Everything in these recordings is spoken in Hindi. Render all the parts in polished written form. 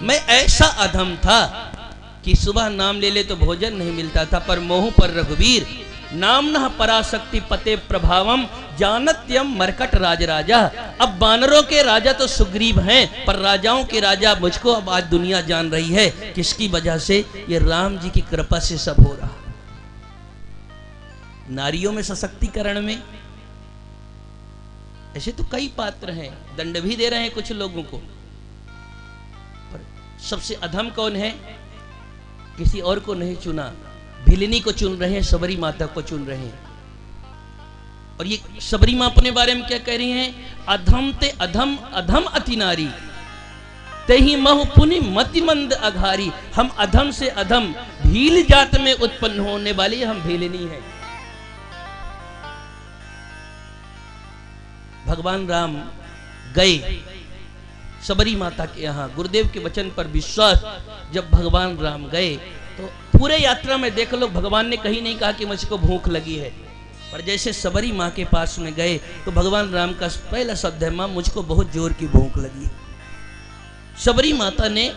मैं ऐसा अधम था कि सुबह नाम ले ले तो भोजन नहीं मिलता था, पर मोह पर रघुवीर नाम न पराशक्ति पते प्रभावम जानत्यम मरकट राज राजा। अब बानरों के राजा तो सुग्रीव हैं, पर राजाओं के राजा मुझको अब आज दुनिया जान रही है। किसकी वजह से? ये राम जी की कृपा से सब हो रहा। नारियों में सशक्तिकरण में ऐसे तो कई पात्र हैं, दंड भी दे रहे हैं कुछ लोगों को, पर सबसे अधम कौन है? किसी और को नहीं चुना, भिलिनी को चुन रहे हैं, सबरी माता को चुन रहे हैं। और ये सबरी माँ अपने बारे में क्या कह रही हैं? अधम ते अधम अधम अति नारी ते ही महु पुनि मति मंद अघारी। हम अधम से अधम भील जात में उत्पन्न होने वाली हम भिलिनी हैं। भगवान राम गए सबरी माता के यहाँ, गुरुदेव के वचन पर विश्वास। जब भगवान राम गए तो पूरे यात्रा में देख लो, भगवान ने कहीं नहीं कहा कि मुझको भूख लगी है, पर जैसे सबरी माँ के पास में गए तो भगवान राम का पहला शब्द है, माँ मुझको बहुत जोर की भूख लगी। सबरी माता ने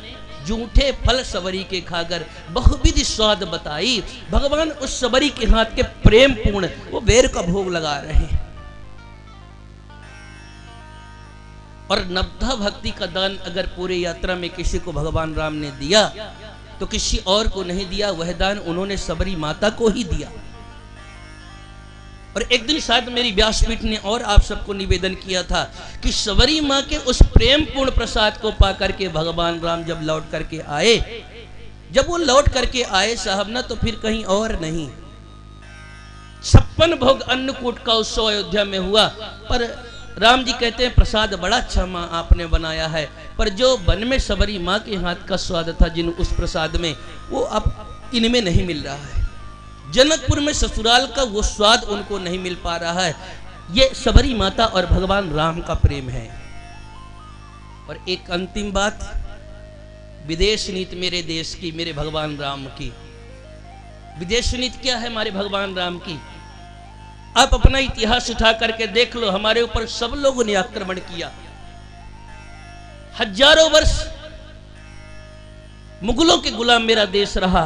जूठे फल सबरी के खाकर बहुविधि स्वाद बताई। भगवान उस सबरी के हाथ के प्रेम पूर्ण वो बेर का भोग लगा रहे हैं। और नवधा भक्ति का दान अगर पूरे यात्रा में किसी को भगवान राम ने दिया तो किसी और को नहीं दिया, वह दान उन्होंने सबरी माता को ही दिया। और एक दिन शायद मेरी व्यासपीठ ने और आप सबको निवेदन किया था कि सबरी माँ के उस प्रेम पूर्ण प्रसाद को पा करके भगवान राम जब लौट करके आए, जब वो लौट करके आए साहब ना, तो फिर कहीं और नहीं, 56 भोग अन्नकूट का उत्सव अयोध्या में हुआ। पर राम जी कहते हैं प्रसाद बड़ा अच्छा माँ आपने बनाया है, पर जो वन में सबरी माँ के हाथ का स्वाद था जिन उस प्रसाद में, वो अब इनमें नहीं मिल रहा है। जनकपुर में ससुराल का वो स्वाद उनको नहीं मिल पा रहा है। ये सबरी माता और भगवान राम का प्रेम है। और एक अंतिम बात, विदेश नीति मेरे देश की, मेरे भगवान राम की। विदेश नीति क्या है हमारे भगवान राम की? आप अपना इतिहास उठा करके देख लो, हमारे ऊपर सब लोगों ने आक्रमण किया। हजारों वर्ष मुगलों के गुलाम मेरा देश रहा,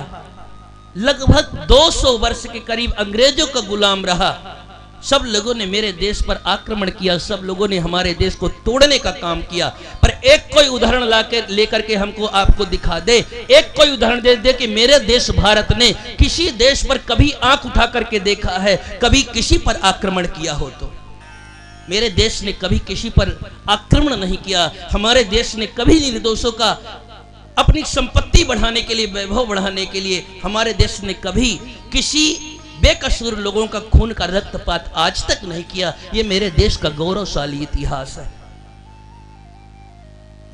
लगभग 200 वर्ष के करीब अंग्रेजों का गुलाम रहा। सब लोगों ने मेरे देश पर आक्रमण किया, सब लोगों ने हमारे देश को तोड़ने का काम किया। पर एक कोई उदाहरण लेकर के हमको आपको दिखा दे, एक कोई उदाहरण दे कि मेरे देश भारत ने किसी देश पर कभी आंख उठा करके देखा है, कभी किसी पर आक्रमण किया हो। तो मेरे देश ने कभी किसी पर आक्रमण नहीं किया। हमारे देश ने कभी निर्दोषों का अपनी संपत्ति बढ़ाने के लिए, वैभव बढ़ाने के लिए, हमारे देश ने कभी किसी बेकसूर लोगों का खून का रक्तपात आज तक नहीं किया। ये मेरे देश का गौरवशाली इतिहास है।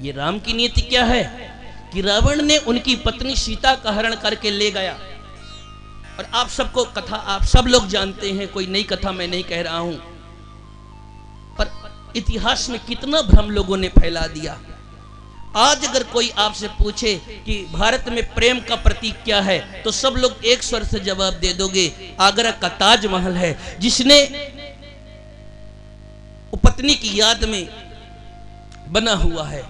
ये राम की नीति क्या है कि रावण ने उनकी पत्नी सीता का हरण करके ले गया। और आप सबको कथा आप सब लोग जानते हैं, कोई नई कथा मैं नहीं कह रहा हूं, पर इतिहास में कितना भ्रम लोगों ने फैला दिया। आज अगर कोई आपसे पूछे कि भारत में प्रेम का प्रतीक क्या है, तो सब लोग एक स्वर से जवाब दे दोगे, आगरा का ताजमहल है, जिसने पत्नी की याद में बना हुआ है।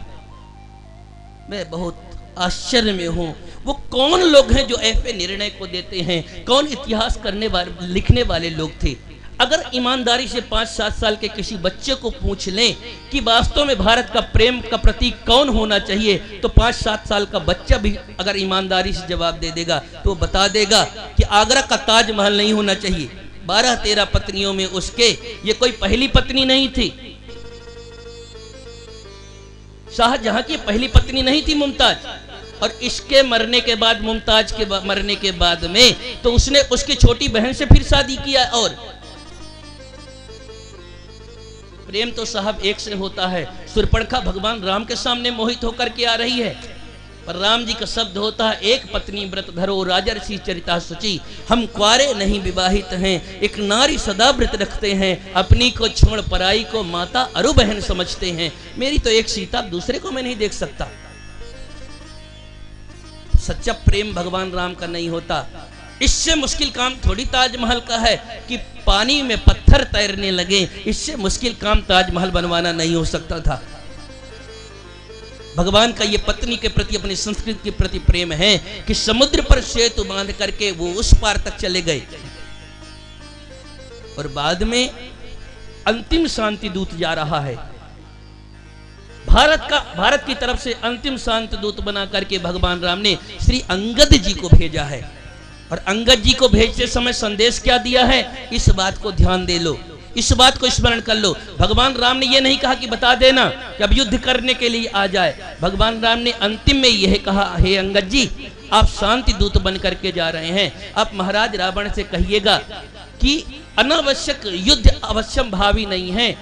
मैं बहुत आश्चर्य में हूं, वो कौन लोग हैं जो ऐसे निर्णय को देते हैं? कौन इतिहास करने वाले लिखने वाले लोग थे? अगर ईमानदारी से 5-7 साल के किसी बच्चे को पूछ लें कि वास्तव में भारत का प्रेम का प्रतीक कौन होना चाहिए, तो 5-7 साल का बच्चा भी अगर ईमानदारी से जवाब दे देगा तो बता देगा कि आगरा का ताजमहल नहीं होना चाहिए। 12-13 पत्नियों में उसके ये कोई पहली पत्नी नहीं थी। शाहजहां की पहली पत्नी नहीं थी मुमताज, और इसके मरने के बाद, मुमताज के मरने के बाद में तो उसने उसकी छोटी बहन से फिर शादी किया। और प्रेम तो साहब एक से होता है। शूर्पणखा भगवान राम के सामने मोहित होकर के आ रही है, पर राम जी का शब्द होता है, एक पत्नी व्रत धरो राजर्षि चरिता सुचि। हम कुआरे नहीं विवाहित हैं, एक नारी सदा व्रत रखते हैं, अपनी को छोड़ पराई को माता अरु बहन समझते हैं। मेरी तो एक सीता, दूसरे को मैं नहीं देख सकता। सच्चा प्रेम भगवान राम का नहीं होता। इससे मुश्किल काम थोड़ी ताजमहल का है कि पानी में पत्थर तैरने लगे। इससे मुश्किल काम ताजमहल बनवाना नहीं हो सकता था। भगवान का ये पत्नी के प्रति, अपनी संस्कृति के प्रति प्रेम है कि समुद्र पर सेतु बांध करके वो उस पार तक चले गए। और बाद में अंतिम शांति दूत जा रहा है, भारत की तरफ से अंतिम शांति दूत बना करके भगवान राम ने श्री अंगद जी को भेजा है। और अंगद जी को भेजते समय संदेश क्या दिया है, इस बात को ध्यान दे लो, इस बात को स्मरण कर लो। भगवान राम ने यह नहीं कहा कि बता देना कि अब युद्ध करने के लिए आ जाए। भगवान राम ने अंतिम में यह कहा, हे अंगद जी, आप शांति दूत बन करके जा रहे हैं, आप महाराज रावण से कहिएगा कि अनावश्यक युद्ध अवश्यम भावी नहीं है,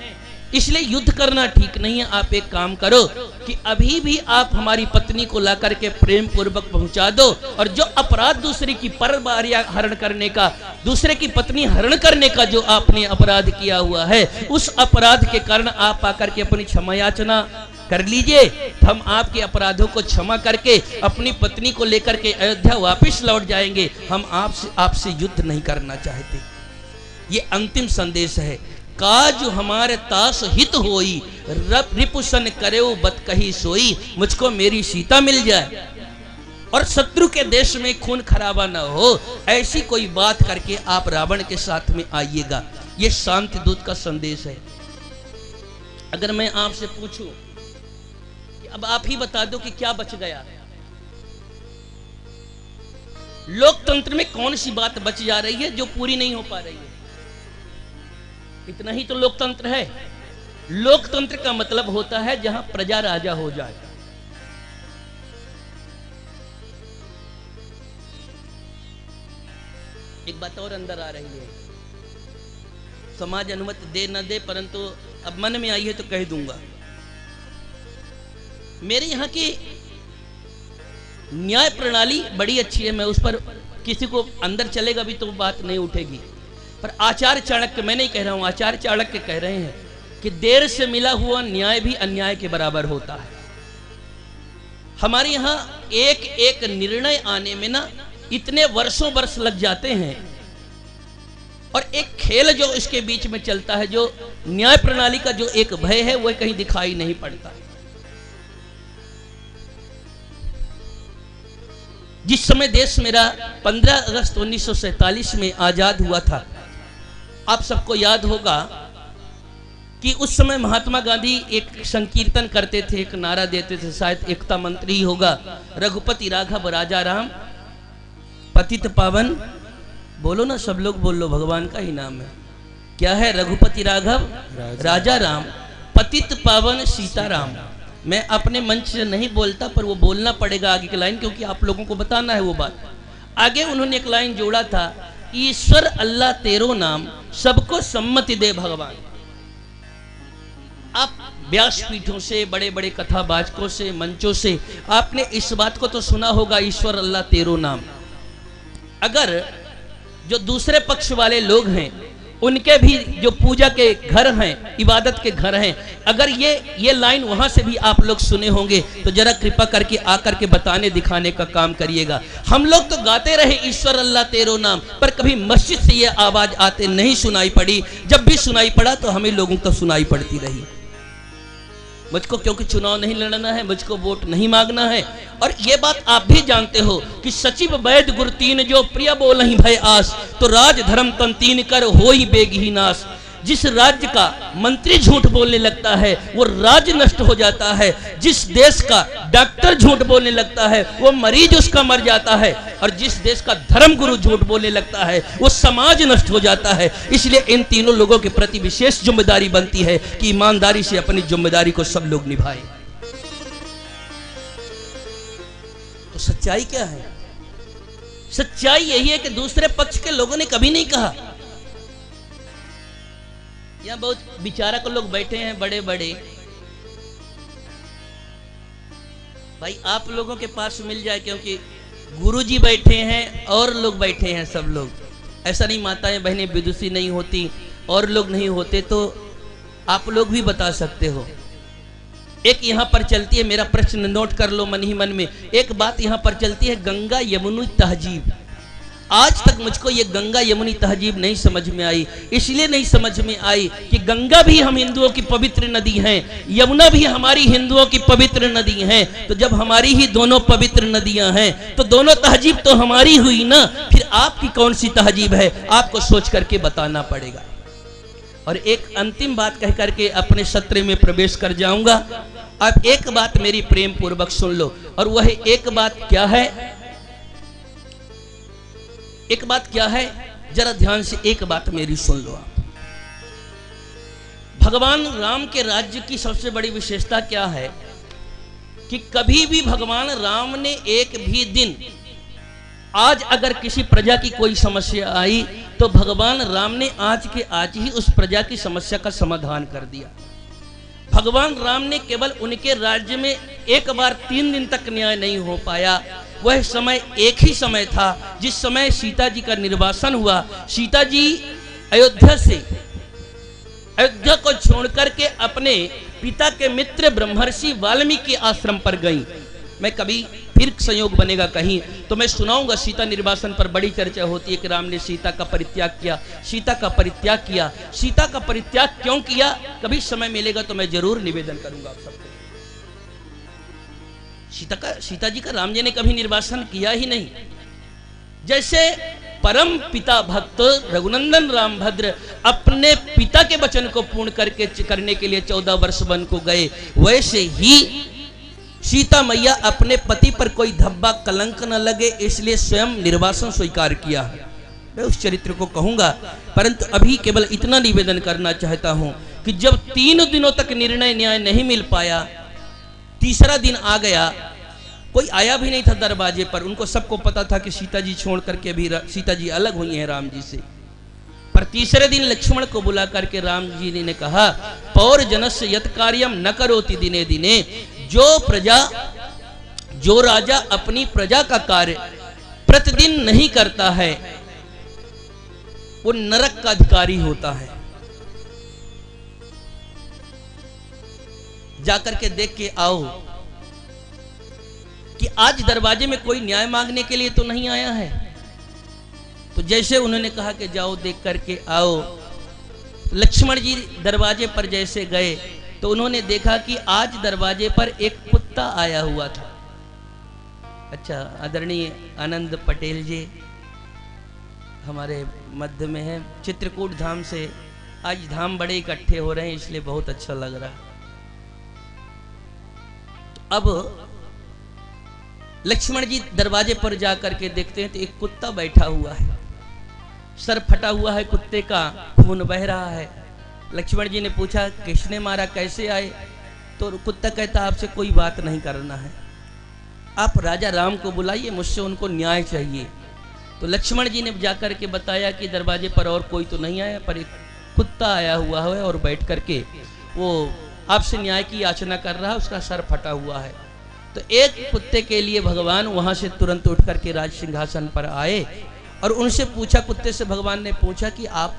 इसलिए युद्ध करना ठीक नहीं है। आप एक काम करो कि अभी भी आप हमारी पत्नी को ला करके प्रेम पूर्वक पहुंचा दो, और जो अपराध दूसरे की परबारिया हरण करने का, दूसरे की पत्नी हरण करने का जो आपने अपराध किया हुआ है, उस अपराध के कारण आप आकर के अपनी क्षमा याचना कर लीजिए। हम आपके अपराधों को क्षमा करके अपनी पत्नी को लेकर के अयोध्या वापस लौट जाएंगे। हम आपसे युद्ध नहीं करना चाहते। ये अंतिम संदेश है। काज हमारे तास हित होई, रिपुसन करे बत कही सोई, मुझको मेरी सीता मिल जाए और शत्रु के देश में खून खराबा ना हो, ऐसी कोई बात करके आप रावण के साथ में आइएगा। ये शांति दूत का संदेश है। अगर मैं आपसे पूछूं कि अब आप ही बता दो कि क्या बच गया, लोकतंत्र में कौन सी बात बच जा रही है जो पूरी नहीं हो पा रही है? इतना ही तो लोकतंत्र है। लोकतंत्र का मतलब होता है जहां प्रजा राजा हो जाए। एक बात और अंदर आ रही है, समाज अनुमति दे न दे, परंतु अब मन में आई है तो कह दूंगा। मेरे यहाँ की न्याय प्रणाली बड़ी अच्छी है, मैं उस पर किसी को अंदर चलेगा भी तो बात नहीं उठेगी। पर आचार्य चाणक्य, मैं नहीं कह रहा हूं, आचार्य चाणक्य कह रहे हैं कि देर से मिला हुआ न्याय भी अन्याय के बराबर होता है। हमारे यहां एक एक निर्णय आने में ना इतने वर्षों वर्ष लग जाते हैं, और एक खेल जो इसके बीच में चलता है, जो न्याय प्रणाली का जो एक भय है, वह कहीं दिखाई नहीं पड़ता। जिस समय देश मेरा 15 अगस्त 1947 में आजाद हुआ था, आप सबको याद होगा कि उस समय महात्मा गांधी एक संकीर्तन करते थे, एक नारा देते थे, शायद एकता मंत्री ही होगा, रघुपति राघव राजा राम पतित पावन, बोलो ना सब लोग, बोल लो, भगवान का ही नाम है। क्या है? रघुपति राघव राजा राम पतित पावन सीताराम। मैं अपने मंच से नहीं बोलता, पर वो बोलना पड़ेगा आगे की लाइन, क्योंकि आप लोगों को बताना है वो बात। आगे उन्होंने एक लाइन जोड़ा था, ईश्वर अल्लाह तेरो नाम, सबको सम्मति दे भगवान। आप व्यासपीठों से, बड़े बड़े कथावाचकों से, मंचों से आपने इस बात को तो सुना होगा, ईश्वर अल्लाह तेरो नाम। अगर जो दूसरे पक्ष वाले लोग हैं, उनके भी जो पूजा के घर हैं, इबादत के घर हैं, अगर ये लाइन वहां से भी आप लोग सुने होंगे तो जरा कृपा करके आकर के बताने दिखाने का काम करिएगा। हम लोग तो गाते रहे ईश्वर अल्लाह तेरो नाम, पर कभी मस्जिद से ये आवाज आते नहीं सुनाई पड़ी। जब भी सुनाई पड़ा तो हमें लोगों को सुनाई पड़ती रही। मुझको क्योंकि चुनाव नहीं लड़ना है, मुझको वोट नहीं मांगना है। और ये बात आप भी जानते हो कि सचिव वैद गुर तीन, जो प्रिय बोल नहीं भय आस, तो राज धर्म तन तीन कर होई बेगही नाश। जिस राज्य का मंत्री झूठ बोलने लगता है वो राज्य नष्ट हो जाता है। जिस देश का डॉक्टर झूठ बोलने लगता है वो मरीज उसका मर जाता है। और जिस देश का धर्म गुरु झूठ बोलने लगता है वो समाज नष्ट हो जाता है। इसलिए इन तीनों लोगों के प्रति विशेष जिम्मेदारी बनती है कि ईमानदारी से अपनी जिम्मेदारी को सब लोग निभाएं। तो सच्चाई क्या है? सच्चाई यही है कि दूसरे पक्ष के लोगों ने कभी नहीं कहा। यहाँ बहुत विचारक लोग बैठे हैं, बड़े बड़े भाई, आप लोगों के पास मिल जाए, क्योंकि गुरुजी बैठे हैं और लोग बैठे हैं, सब लोग। ऐसा नहीं माताएं बहनें विदुषी नहीं होती और लोग नहीं होते, तो आप लोग भी बता सकते हो। एक यहाँ पर चलती है, मेरा प्रश्न नोट कर लो मन ही मन में, एक बात यहाँ पर चलती है, गंगा यमुना तहजीब। आज तक मुझको ये गंगा यमुनी तहजीब नहीं समझ में आई। इसलिए नहीं समझ में आई कि गंगा भी हम हिंदुओं की पवित्र नदी है, यमुना भी हमारी हिंदुओं की पवित्र नदी है। तो जब हमारी ही दोनों पवित्र नदियां हैं तो दोनों तहजीब तो हमारी हुई ना, फिर आपकी कौन सी तहजीब है, आपको सोच करके बताना पड़ेगा। और एक अंतिम बात कह करके अपने सत्र में प्रवेश कर जाऊंगा। आप एक बात मेरी प्रेम पूर्वक सुन लो, और वह एक बात क्या है, एक बात क्या है, जरा ध्यान से एक बात मेरी सुन लो आप। भगवान राम के राज्य की सबसे बड़ी विशेषता क्या है कि कभी भी भगवान राम ने एक भी दिन, आज अगर किसी प्रजा की कोई समस्या आई तो भगवान राम ने आज के आज ही उस प्रजा की समस्या का समाधान कर दिया। भगवान राम ने केवल उनके राज्य में एक बार 3 दिन तक न्याय नहीं हो पाया। वह समय एक ही समय था जिस समय सीता जी का निर्वासन हुआ। सीता जी अयोध्या को छोड़ करके अपने पिता के मित्र ब्रह्मर्षि वाल्मीकि आश्रम पर गईं। मैं कभी फिर संयोग बनेगा कहीं तो मैं सुनाऊंगा। सीता निर्वासन पर बड़ी चर्चा होती है कि राम ने सीता का परित्याग किया, सीता का परित्याग किया। सीता का परित्याग क्यों किया, कभी समय मिलेगा तो मैं जरूर निवेदन करूंगा आप सबको। सीता जी का राम जी ने कभी निर्वासन किया ही नहीं। जैसे परम पिता भक्त रघुनंदन रामभद्र अपने पिता के वचन को पूर्ण करने के लिए 14 वर्ष वन को गए, वैसे ही सीता मैया अपने पति पर कोई धब्बा कलंक न लगे इसलिए स्वयं निर्वासन स्वीकार किया। मैं उस चरित्र को कहूंगा, परंतु अभी केवल इतना निवेदन करना चाहता हूं कि जब 3 दिनों तक निर्णय न्याय नहीं मिल पाया, तीसरा दिन आ गया, कोई आया भी नहीं था दरवाजे पर। उनको सबको पता था कि सीता जी छोड़ करके भी सीता जी अलग हुई हैं राम जी से। पर तीसरे दिन लक्ष्मण को बुला करके राम जी ने कहा, पौर जनस्य यत् कार्यम न करोति दिने दिने। जो राजा अपनी प्रजा का कार्य प्रतिदिन नहीं करता है वो नरक का अधिकारी होता है। जाकर के देख के आओ कि आज दरवाजे में कोई न्याय मांगने के लिए तो नहीं आया है। तो जैसे उन्होंने कहा कि जाओ देख करके आओ, लक्ष्मण जी दरवाजे पर जैसे गए तो उन्होंने देखा कि आज दरवाजे पर एक कुत्ता आया हुआ था। अच्छा, आदरणीय आनंद पटेल जी हमारे मध्य में है, चित्रकूट धाम से। आज धाम बड़े इकट्ठे हो रहे हैं इसलिए बहुत अच्छा लग रहा है। अब लक्ष्मण जी दरवाजे पर जाकर के देखते हैं तो एक कुत्ता बैठा हुआ है, सर फटा हुआ है कुत्ते का, खून बह रहा है। लक्ष्मण जी ने पूछा किसने मारा, कैसे आए? तो कुत्ता कहता आपसे कोई बात नहीं करना है, आप राजा राम को बुलाइए, मुझसे उनको न्याय चाहिए। तो लक्ष्मण जी ने जाकर के बताया कि दरवाजे पर और कोई तो नहीं आया, पर एक कुत्ता आया हुआ है और बैठ करके वो आपसे न्याय की याचना कर रहा है, उसका सर फटा हुआ है। तो एक कुत्ते के लिए भगवान वहां से तुरंत उठ करके राज सिंहासन पर आए और उनसे पूछा, कुत्ते से भगवान ने पूछा कि आप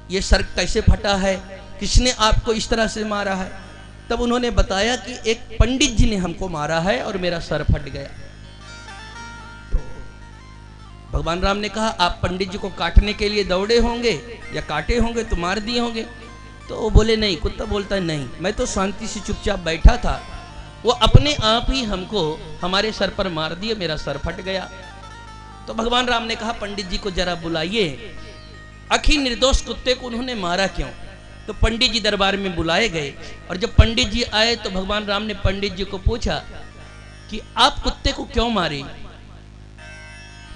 ये सर कैसे फटा है, किसने आपको इस तरह से मारा है? तब उन्होंने बताया कि एक पंडित जी ने हमको मारा है और मेरा सर फट गया। तो भगवान राम ने कहा आप पंडित जी को काटने के लिए दौड़े होंगे या काटे होंगे तो मार दिए होंगे। तो वो बोले नहीं, कुत्ता बोलता है नहीं, मैं तो शांति से चुपचाप बैठा था, वो अपने आप ही हमको हमारे सर पर मार दिए, मेरा सर फट गया। तो भगवान राम ने कहा पंडित जी को जरा बुलाइए, आखिर निर्दोष कुत्ते को उन्होंने मारा क्यों? तो पंडित जी दरबार में बुलाए गए और जब पंडित जी आए तो भगवान राम ने पंडित जी को पूछा कि आप कुत्ते को क्यों मारे,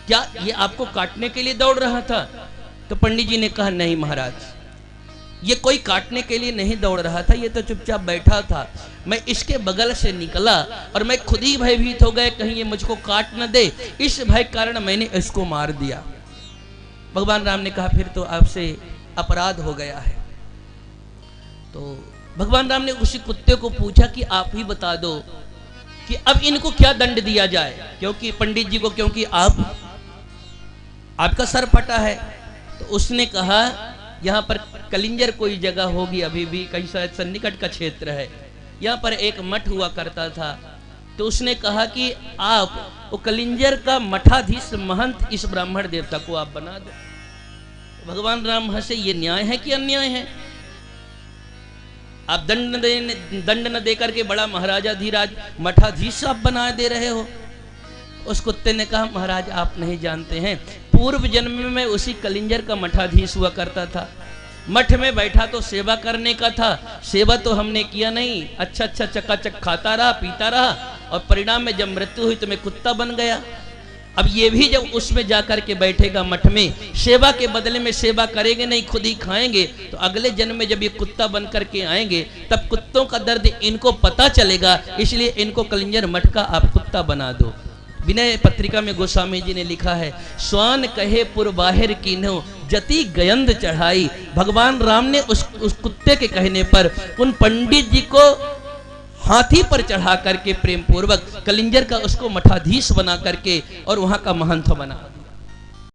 क्या ये आपको काटने के लिए दौड़ रहा था? तो पंडित जी ने कहा नहीं महाराज, ये कोई काटने के लिए नहीं दौड़ रहा था, ये तो चुपचाप बैठा था। मैं इसके बगल से निकला और मैं खुद ही भयभीत हो गया कहीं ये मुझको काट न दे, इस भय कारण मैंने इसको मार दिया। भगवान राम ने कहा फिर तो आपसे अपराध हो गया है। तो भगवान राम ने उसी कुत्ते को पूछा कि आप ही बता दो कि अब इनको क्या दंड दिया जाए, क्योंकि पंडित जी को, क्योंकि आपका सर फटा है। तो उसने कहा यहाँ पर कलिंजर कोई जगह होगी, अभी भी कहीं शायद सन्निकट का क्षेत्र है, यहाँ पर एक मठ हुआ करता था, तो उसने कहा कि आप वो कलिंजर का मठाधीश महंत इस ब्राह्मण देवता को आप बना दो। भगवान राम हंसे, ये न्याय है कि अन्याय है? आप दंड न देकर के बड़ा महाराजा धीराज मठाधीश आप बना दे रहे हो। उस कुत्ते ने कहा, महाराज आप नहीं जानते हैं, पूर्व जन्म में उसी कलिंजर का मठाधीश हुआ करता था। मठ में बैठा तो सेवा करने का था, सेवा तो हमने किया नहीं, अच्छा चकाचक खाता रहा पीता रहा, और परिणाम में जब मृत्यु हुई तो मैं कुत्ता बन गया। अब ये भी जब उसमें जाकर के बैठेगा मठ में, सेवा के बदले में सेवा करेंगे नहीं, खुद ही खाएंगे, तो अगले जन्म में जब ये कुत्ता बन करके आएंगे तब कुत्तों का दर्द इनको पता चलेगा। इसलिए इनको कलिंजर मठ का आप कुत्ता बना दो। विनय पत्रिका में गोस्वामी जी ने लिखा है, स्वान कहे पुर बाहिर कीन्हो जति गयंद चढ़ाई। भगवान राम ने उस कुत्ते के कहने पर उन पंडित जी को हाथी पर चढ़ा करके प्रेम पूर्वक कलिंजर का उसको मठाधीश बना करके और वहां का महंत बना।